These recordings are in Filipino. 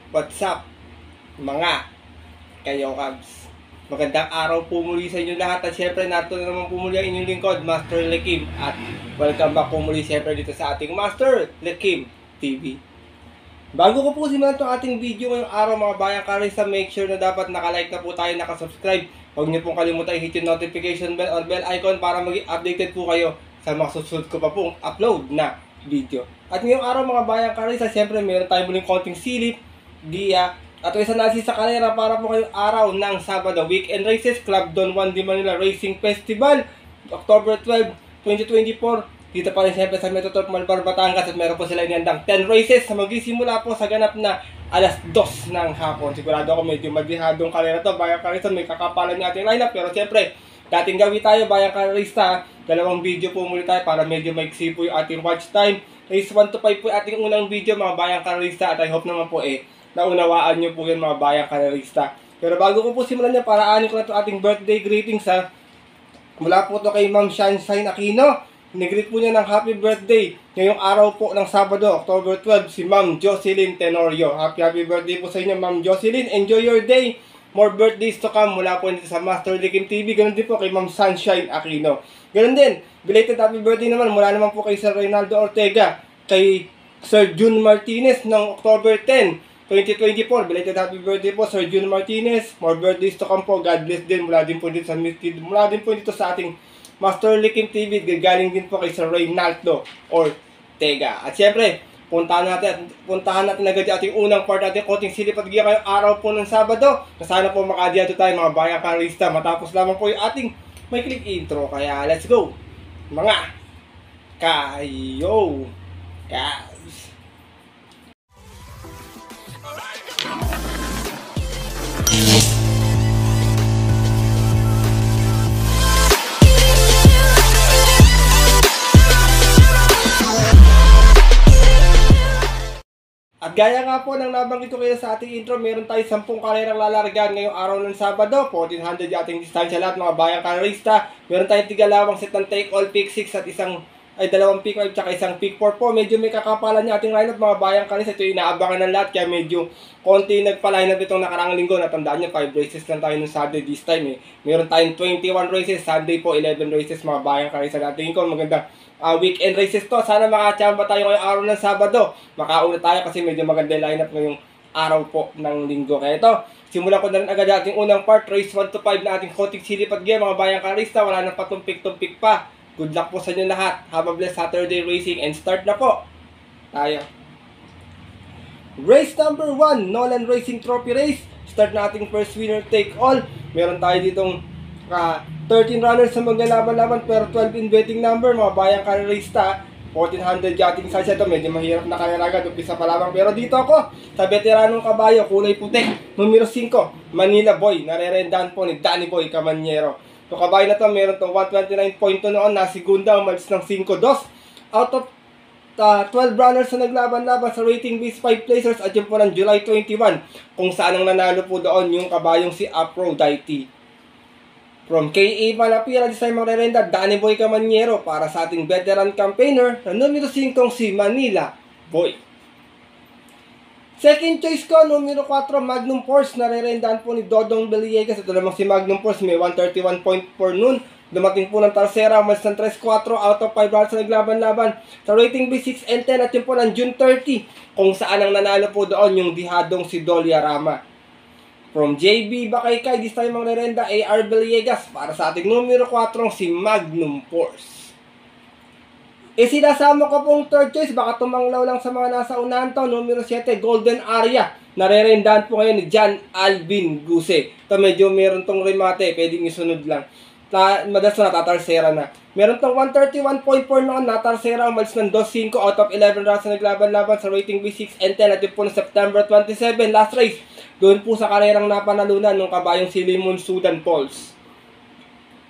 What's up, mga kayo Cubs? Magandang araw po muli sa inyo lahat. At syempre, narito na naman po muli ang inyong lingkod, Master Lekim. At welcome back po muli syempre dito sa ating Master Lekim TV. Bago ko po simulan itong ating video ngayong araw mga bayang karista, make sure na dapat nakalike na po tayo, nakasubscribe. Huwag niyo pong kalimutan i-hit yung notification bell or bell icon para maging updated po kayo sa mga susunod ko pa pong upload na video. At ngayong araw mga bayang karista, syempre meron tayo muling konting silip, giya, at isa natin sa karera para po ngayong araw ng Sabado. Weekend races, Club Don Juan de Manila Racing Festival, October 12, 2024. Dito pa rin siyempre sa Metro Turf Malbar, Batangas, at meron po sila inandang 10 races na magsisimula po sa ganap na alas 2 ng hapon. Sigurado ako medyo madihadong karera to, bayang karista, may kakapalan yung ating lineup. Pero siyempre, dating gawi tayo, bayang karista, dalawang video po muli tayo para medyo maiksi po yung ating watch time. Race 1 to 5 po yung ating unang video mga bayang karista, at I hope naman po naunawaan nyo po yun mga bayang karista. Pero bago ko po simulan niya, paraanin ko na ito ating birthday greetings mula po ito kay Ma'am Sunshine Aquino. Nigreet po niya ng happy birthday ngayong araw po ng Sabado, October 12, si Ma'am Jocelyn Tenorio. Happy birthday po sa inyo Ma'am Jocelyn. Enjoy your day. More birthdays to come mula po dito sa Master Lekim TV. Ganun din po kay Ma'am Sunshine Aquino. Ganun din, belated happy birthday naman mula naman po kay Sir Reynaldo Ortega, kay Sir June Martinez ng October 10, 2024. Belated happy birthday po Sir June Martinez. More birthdays to come po. God bless din mula din po dito sa ating Master Lekim TV. Galing din po kay Sir Reynaldo Ortega. At syempre, puntahan natin agad yung ating unang part natin, konting silip at giya ngayong araw po ng Sabado. Sana po makadiyado tayo mga bayang karista matapos lamang po yung ating may click intro. Kaya let's go mga kayo guys. At gaya nga po ng nabanggit ko kayo sa ating intro, meron tayo 10 karerang lalargan ngayong araw ng Sabado. 1400 yung ating distansya lahat mga bayang karista. Meron tayong tigalawang set ng take all pick 6 at dalawang pick 5 at isang pick 4 po. Medyo may kakapalan yung ating lineup mga bayang karista. Ito yung inaabangan ng lahat, kaya medyo konti nagpa-lineup itong nakarang linggo. Natandaan nyo, 5 races lang tayo ng Saturday this time Meron tayong 21 races, Sunday po 11 races mga bayang karista. Natin ko magandang weekend races to. Sana makachamba tayo ngayong araw ng Sabado. Makauna tayo kasi medyo maganda yung lineup ngayong araw po ng linggo. Kaya ito, simulan ko na rin agad ating unang part, race 1 to 5 na ating konting silip at game mga bayang karista. Wala nang patumpik-tumpik pa. Good luck po sa inyo lahat. Have a blessed Saturday racing and start na po tayo. Race number 1, Nolan Racing Trophy Race. Start na ating first winner take all. Meron tayo ditong 13 runners sa maglalaban-laban pero 12 in betting number mga bayang karista. 1400 yating size ito, medyo mahirap na kanaraga, umpisa pa lamang. Pero dito ako sa veteranong kabayo, kulay puti, numero 5, Manila Boy, narerendahan po ni Danny Boy Camanyero. Yung kabayo na to, meron tong 129.2 noon, nasigunda, umalis ng 5-2 out of 12 runners na naglaban-laban sa rating base 5 placers at yun po ng July 21, kung saan ang nanalo po doon yung kabayong si Aphrodite. From K.A. Malapira, di tayo magrerenda, Danny Boy Camanyero para sa ating veteran campaigner na numero 5 si Manila Boy. Second choice ko, numero 4, Magnum Force, narerendahan po ni Dodong Beliegas. Ito namang si Magnum Force, may 131.4 noon. Dumating po ng Tarsera, mas ng 3-4 out of 5 rounds na naglaban-laban sa rating B6 and 10 at yun po ng June 30, kung saan ang nanalo po doon yung dihadong si Dolia Rama. From JB Bakaykay, this time ang rerenda, AR Beliegas para sa ating numero 4 si Magnum Force. Sinasama ko pong third choice, baka tumanglaw lang sa mga nasa unahan to, numero 7, Golden Aria. Narerendahan po ngayon ni John Alvin Guse. Ito medyo meron tong remate, pwedeng isunod lang. Madalas na natatarsera na. Meron tong 131.4 noon, natarsera, umalis ng 2-5 out of 11 rounds na naglaban-laban sa rating B6 and 10 at yun po ng September 27, last race. Doon po sa karerang napanalunan ng kabayong si Limon Sudan Pauls.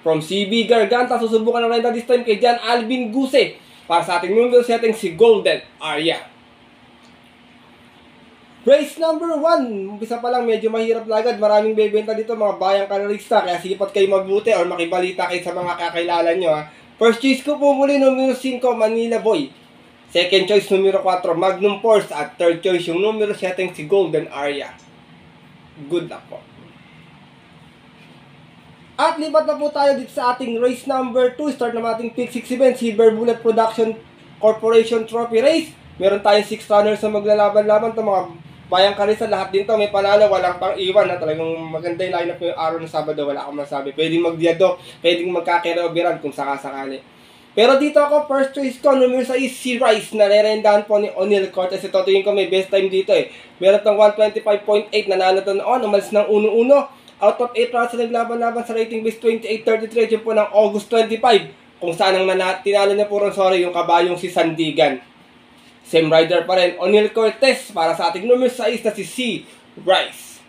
From CB Garganta, susubukan na rin na this time kay John Alvin Guse para sa ating numero setting si Golden Aria. Race number 1, umpisa pa lang medyo mahirap na agad, maraming bebenta dito mga bayang karista, kaya sipat kayo magbuti or makibalita kayo sa mga kakilala nyo First choice ko po muli, numero 5, Manila Boy. Second choice, numero 4, Magnum Force. At third choice, yung numero 7, si Golden Aria. Good luck po. At lipat na po tayo dito sa ating race number 2. Start na ating Pick 6 event, Silver Bullet Production Corporation Trophy Race. Meron tayong 6 runners na maglalaban-laban. Ito mga bayang karisa, lahat din to may panalo, walang pang iwan. Talagang maganda yung lineup yung araw ng Sabado, wala akong masabi. Pwedeng magdiado, pwedeng magkakiraobiran kung sakasakali. Pero dito ako, first choice ko, numero 6, si Rice, na re-rendahan po ni O'Neal Cortez. Ito, tingin ko may best time dito eh. Meron tong 125.8, nanalo to noon, umalis ng 1-1. Out of 8 rounds na naglaban-laban sa rating base 28-33, yun po ng August 25. Kung saan ang tinalo niya po ron, yung kabayong si Sandigan. Same rider pa rin, O'Neal Cortez, para sa ating numero 6 na si C. Rice.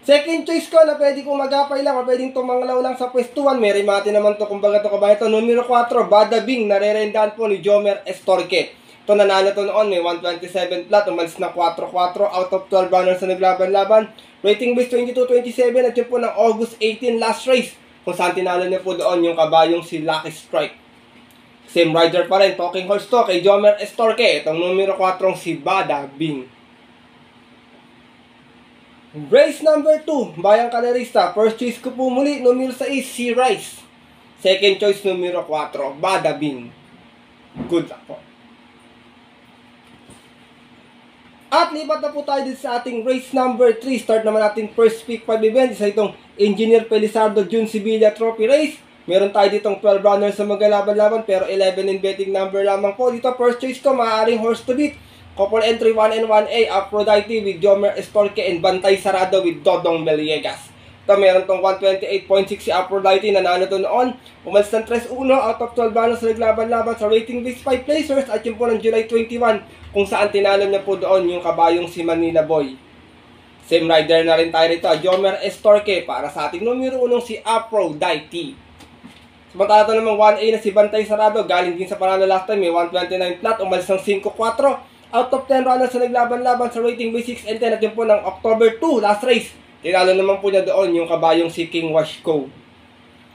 Second choice ko na pwede kong magapay lang o pwedeng tumanglaw lang sa pwestuhan. May remate naman to, kumbaga to kabayan to. Numero 4, Bada Bing, nare-rendahan po ni Jomer Estorque. Ito nanalo to noon, may 127 flat, umalis na 4-4 out of 12 runners na naglaban-laban. Rating base 22-27 at yun po ng August 18 last race. Kung saan tinalo niya po doon yung kabayong si Lucky Strike. Same rider pa rin, talking horse to kay Jomer Estorque. Itong numero 4 si Bada Bing. Race number 2, Bayang Kalerista. First choice ko po muli, numero 6, si Rice. Second choice, numero 4, Bada Bing. Good luck po. At lipat na po tayo dito sa ating race number 3. Start naman natin first pick 5 event. Isa itong Engineer Pelizardo June Sevilla Trophy Race. Meron tayo ditong 12 runners sa maglalaban-laban pero 11 in betting number lamang po. Dito first choice ko, maaaring horse to beat. Couple entry 1 and 1A, Aphrodite with Jomer Estorque and Bantay Sarado with Dodong Meliegas. Ito meron tong 128.6 si Aphrodite, nanalo to noon. Umalis ng 3-1 out of 12 runners sa naglaban-laban sa rating base 5 placers at yun po ng July 21 kung saan tinalo niya po doon yung kabayong si Manila Boy. Same rider na rin tayo rito, Jomer Estorque, para sa ating numero 1 si Aphrodite. Samantala namang 1A na si Bantay Sarado, galing din sa panalo last time, may 129 flat, umalis ng 5-4 out of 10 runners sa naglaban-laban sa rating base 6 and 10 at yun po ng October 2 last race. Tinalo naman po niya doon yung kabayong si King Washko.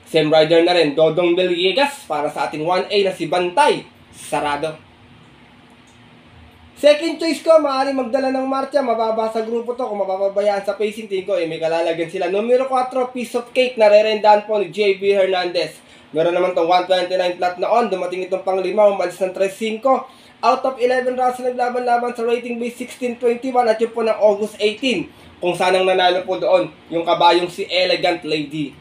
Same rider na rin, Dodong Meliegas, para sa ating 1A na si Bantay Sarado. Second choice ko, maaaring magdala ng marcha, mababa sa grupo to. Kung mapapabayaan sa pacing, tingin ko, may kalalagyan sila. Numero 4, Piece of Cake, na re-rendahan po ni JB Hernandez. Meron naman itong 129 flat na on, dumating itong pang 5, umalis ng 3-5. Out of 11 rounds na naglaban-laban sa rating base 16-21 at yun po ng August 18. Kung saan ang nanalo po doon, yung kabayong si Elegant Lady.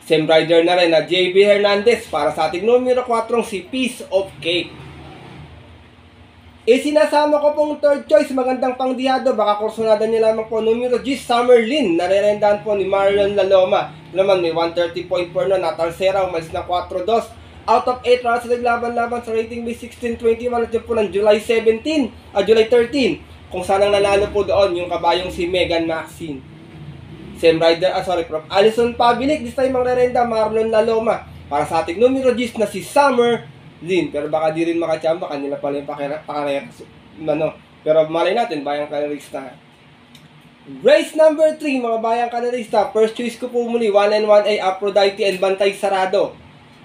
Same rider na rin na JB Hernandez, para sa ating numero 4 si Piece of Cake. Sinasama ko pong third choice, magandang pangdihado, baka kursunada niya lamang po, numero G, Summerlin, nare-rendahan po ni Marion Laloma. Naman may 130.4 na, natalsera, umalis na 4-2. Out of 8 rounds sa naglaban-laban sa rating base 16-21 at yun po ng July 13, kung saan ang nanalo po doon yung kabayong si Megan Maxine. Same rider, Alison Pabilik, this time ang re-renda, Marlon Laloma, para sa ating numero G na si Summerlin. Pero baka di rin makachamba, kanila pala yung pakarera. Pero malay natin, Bayang Kalerista. Race number 3, mga Bayang Kalerista. First choice ko po muli, 1 and 1A, Aphrodite and Bantay Sarado.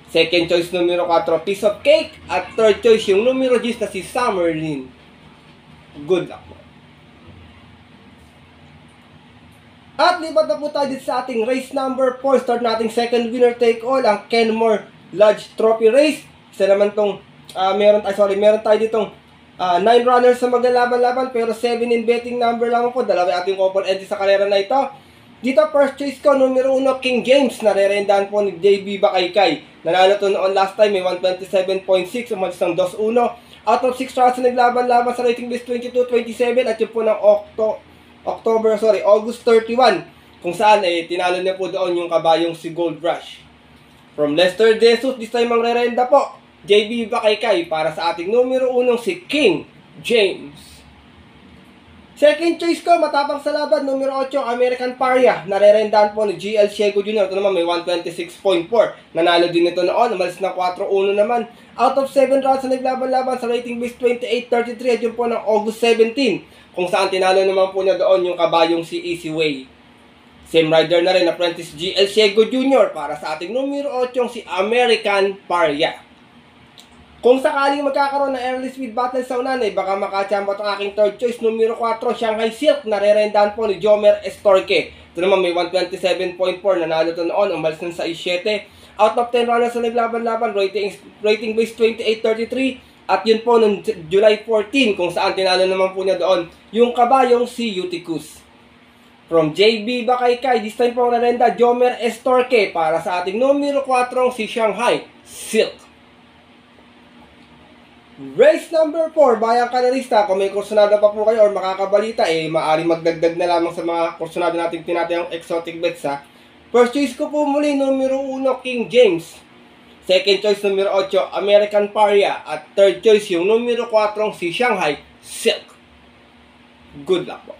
Second choice, numero 4, Piece of Cake. At third choice, yung numero G na si Summerlin. Good luck po. At lipat na po tayo dito sa ating race number 4. Start nating second winner take all, ang Kenmore Lodge Trophy Race. Isa naman tong, meron tayo ditong 9 runners sa maglalaban-laban pero 7 in betting number lang po. Dalawa ating couple entry sa kalera na ito. Dito first choice ko, numero 1, King James, na re-rendahan po ni JB Bakaykay. Nanalo to noon last time, may 127.6, umalis ng 2-1. Out of 6 rounds na naglaban-laban sa rating base 22-27 at yun po ng August 31. Kung saan tinalo niya po doon yung kabayong si Gold Rush. From Lester Jesus, this time ang re-renda po, JB Bakaykay, para sa ating numero 1 si King James. Second choice ko, matapang sa laban, numero 8, American Paria. Nare-rendahan po ni GL Ciego Jr. Ito naman may 126.4. Nanalo din ito noon, umalis na 4-1 naman. Out of 7 rounds na naglaban-laban sa rating base 28-33 at yun po ng August 17. Kung saan tinalo naman po niya doon yung kabayong si Easy Way. Same rider na rin, Apprentice GL Ciego Jr. para sa ating numero 8 si American Paria. Kung sakaling magkakaroon ng early speed battle sa unan, baka makachamba ang aking third choice, numero 4, Shanghai Silk, na re-rendahan po ni Jomer Estorque. Ito naman may 127.4, nanalo ito noon, umalis ng 6-7. Out of 10 runners na naglaban-laban, rating base 28-33. At yun po noong July 14, kung saan tinalo naman po niya doon yung kabayong si Eutychus. From JB Bakaykay, this time po re-renda Jomer Estorque para sa ating numero 4, si Shanghai Silk. Race number 4, Bayang Kanarista. Kung may kursunada pa po kayo or makakabalita, maaari magdagdag na lamang sa mga kursunada natin tinatayang exotic bets ha. First choice ko po muli, numero 1, King James. Second choice, numero 8, American Paria. At third choice, yung numero 4, si Shanghai Silk. Good luck po.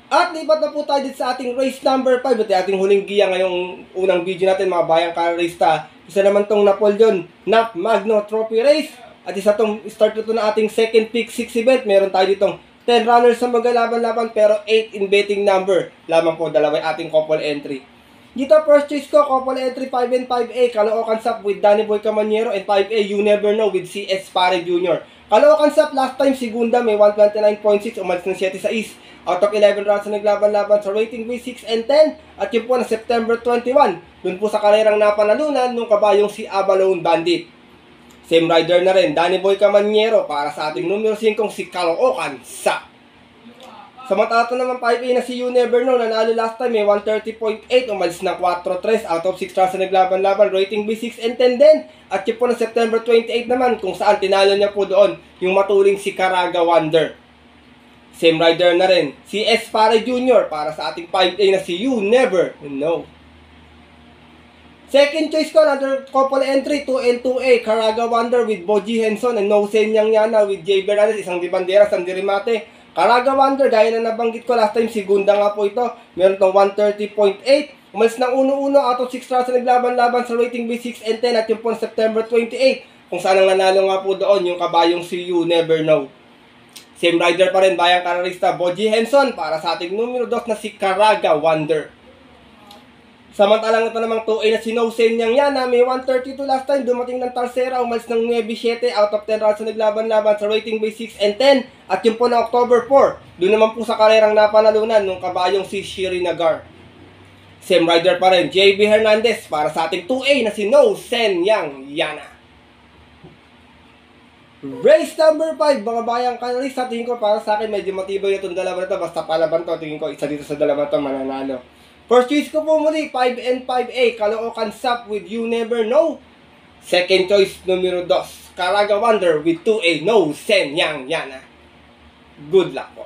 At lipat na po tayo dito sa ating race number 5. At ating huling giya ngayong unang video natin, mga Bayang Kanarista. Isa naman tong Napoleon Nap Magno Trophy Race. At isa tong start ito na ating second pick 6 event. Meron tayo ditong 10 runners sa magalaban-laban pero 8 in betting number. Lamang po dalawa ating couple entry. Dito first choice ko, couple entry 5 and 5A. Caloocan Sap with Danny Boy Camaniero, and 5A You Never Know with CS Pare Jr. Caloocan Sap last time segunda may 129.6, umalis ng 7-6. Out of 11 rounds na naglaban-laban sa rating base 6 and 10. At yun po na September 21. Doon po sa karerang napanalunan nung kabayong si Abalone Bandit. Same rider na rin, Danny Boy Camaniero para sa ating numero 5, si Caloocan Sap. Samantala naman 5A na si You Never Know, nanalo last time may 130.8, umalis ng 4-3 out of 6 rounds na naglaban-laban, rating base 6 and 10 din. At yun po na September 28 naman, kung saan tinalo niya po doon yung matuling si Caraga Wonder. Same rider na rin, si S. Pare Jr. para sa ating 5A na si You Never Know. Second choice ko, another couple entry, 2 and 2A, Caraga Wonder with Boji Henson and No Sen Yang Yana with J. Bernales, isang di bandera, isang di remate. Caraga Wonder, gaya na nabanggit ko last time, segunda nga po ito. Meron itong 130.8. Umalis ng 1-1 out of 6 rounds na naglaban-laban sa rating base 6 and 10 at yung po September 28. Kung saan ang nanalo nga po doon yung kabayong si You Never Know. Same rider pa rin, Bayang Kanarista, Boji Henson para sa ating numero 2 na si Caraga Wonder. Samantalang ito namang 2A na si No Sen Yang Yana, may 132 last time, dumating ng Tarsera, umalis ng 9-7 out of 10 rounds na naglaban-laban sa rating base 6 and 10. At yun po na October 4, doon naman po sa karerang napanalunan nung kabayong si Shiri Nagar. Same rider pa rin, JB Hernandez para sa ating 2A na si No Sen Yang Yana. Race number 5, mga Bayang Kanarista, tingin ko para sa akin medyo matibay itong dalawa na ito. Basta palaban to, tingin ko isa dito sa dalawa ito mananalo. First choice ko po muli, 5 and 5A, Caloocan Sap with You Never Know. Second choice, numero 2, Caraga Wonder with 2A, No Sen Yang Yana. Good luck po.